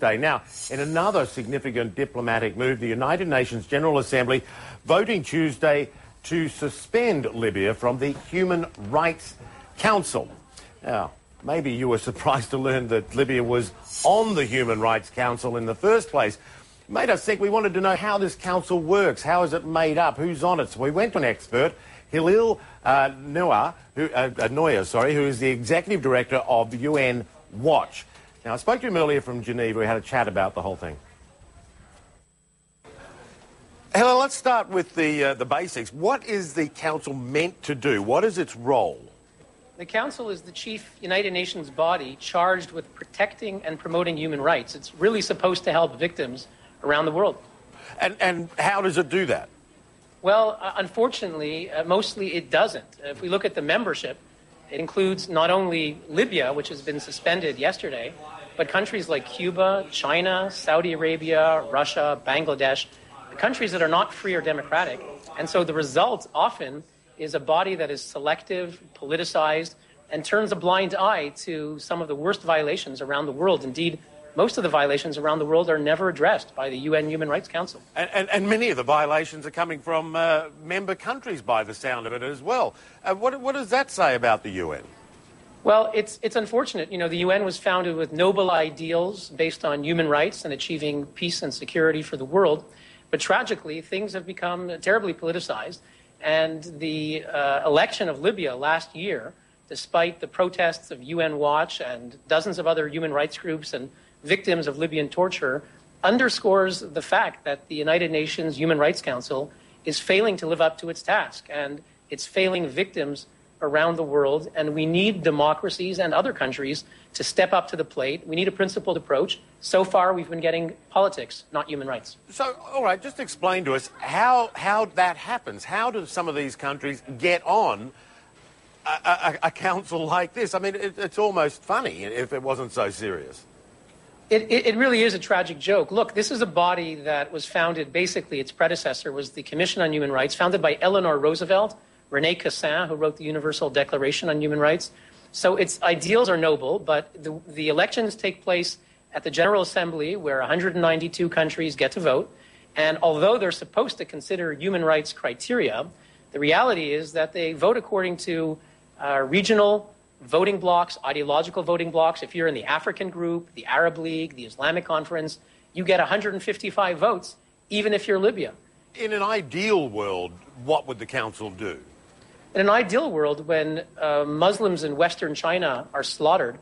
Tuesday. Now, in another significant diplomatic move, the United Nations General Assembly voting Tuesday to suspend Libya from the Human Rights Council. Now, maybe you were surprised to learn that Libya was on the Human Rights Council in the first place. It made us think. We wanted to know how this council works. How is it made up? Who's on it? So we went to an expert, Hillel Neuer, who is the executive director of the UN Watch. Now, I spoke to him earlier from Geneva. We had a chat about the whole thing. Hillel, let's start with the basics. What is the council meant to do? What is its role? The Council is the chief United Nations body charged with protecting and promoting human rights. It's really supposed to help victims around the world. And how does it do that? Well, unfortunately, mostly it doesn't. If we look at the membership, it includes not only Libya, which has been suspended yesterday, but countries like Cuba, China, Saudi Arabia, Russia, Bangladesh, countries that are not free or democratic. And so the result often is a body that is selective, politicized, and turns a blind eye to some of the worst violations around the world. Indeed, most of the violations around the world are never addressed by the UN Human Rights Council. And many of the violations are coming from member countries by the sound of it as well. What does that say about the UN? Well, it's unfortunate. You know, the UN was founded with noble ideals based on human rights and achieving peace and security for the world. But tragically, things have become terribly politicized. And the election of Libya last year, despite the protests of UN Watch and dozens of other human rights groups and victims of Libyan torture, underscores the fact that the United Nations Human Rights Council is failing to live up to its task. And it's failing victims around the world. And we need democracies and other countries to step up to the plate. We need a principled approach. So far, we've been getting politics, not human rights. So, all right, just explain to us how that happens. How do some of these countries get on a council like this? I mean, it's almost funny if it wasn't so serious. It really is a tragic joke. Look, this is a body that was founded, basically its predecessor was the Commission on Human Rights, founded by Eleanor Roosevelt, René Cassin, who wrote the Universal Declaration on Human Rights. So its ideals are noble, but the elections take place at the General Assembly, where 192 countries get to vote. And although they're supposed to consider human rights criteria, the reality is that they vote according to regional voting blocks, ideological voting blocks. If you're in the African group, the Arab League, the Islamic Conference, you get 155 votes, even if you're Libya. In an ideal world, what would the council do? In an ideal world, when Muslims in Western China are slaughtered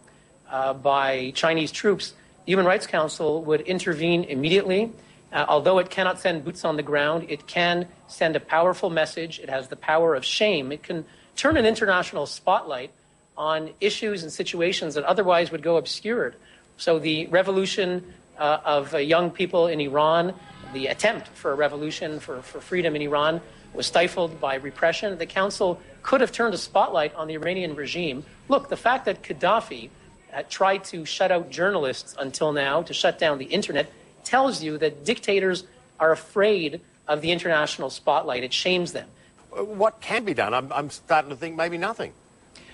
by Chinese troops, the Human Rights Council would intervene immediately. Although it cannot send boots on the ground, it can send a powerful message. It has the power of shame. It can turn an international spotlight on issues and situations that otherwise would go obscured. So the revolution of young people in Iran, the attempt for a revolution for freedom in Iran, was stifled by repression. The Council could have turned a spotlight on the Iranian regime. Look, the fact that Gaddafi tried to shut out journalists until now, to shut down the internet, tells you that dictators are afraid of the international spotlight. It shames them. What can be done? I'm starting to think maybe nothing.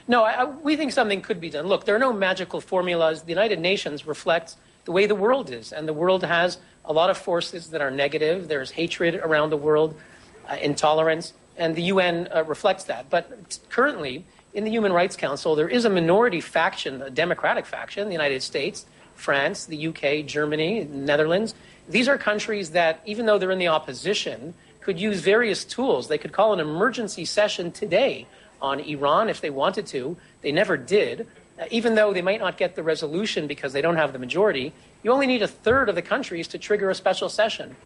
No, we think something could be done. Look, there are no magical formulas. The United Nations reflects the way the world is, and the world has a lot of forces that are negative. There's hatred around the world, intolerance, and the UN reflects that. But currently, in the Human Rights Council, there is a minority faction, a democratic faction, the United States, France, the UK, Germany, Netherlands. These are countries that, even though they're in the opposition, could use various tools. They could call an emergency session today on Iran if they wanted to. They never did. Even though they might not get the resolution because they don't have the majority, you only need a third of the countries to trigger a special session.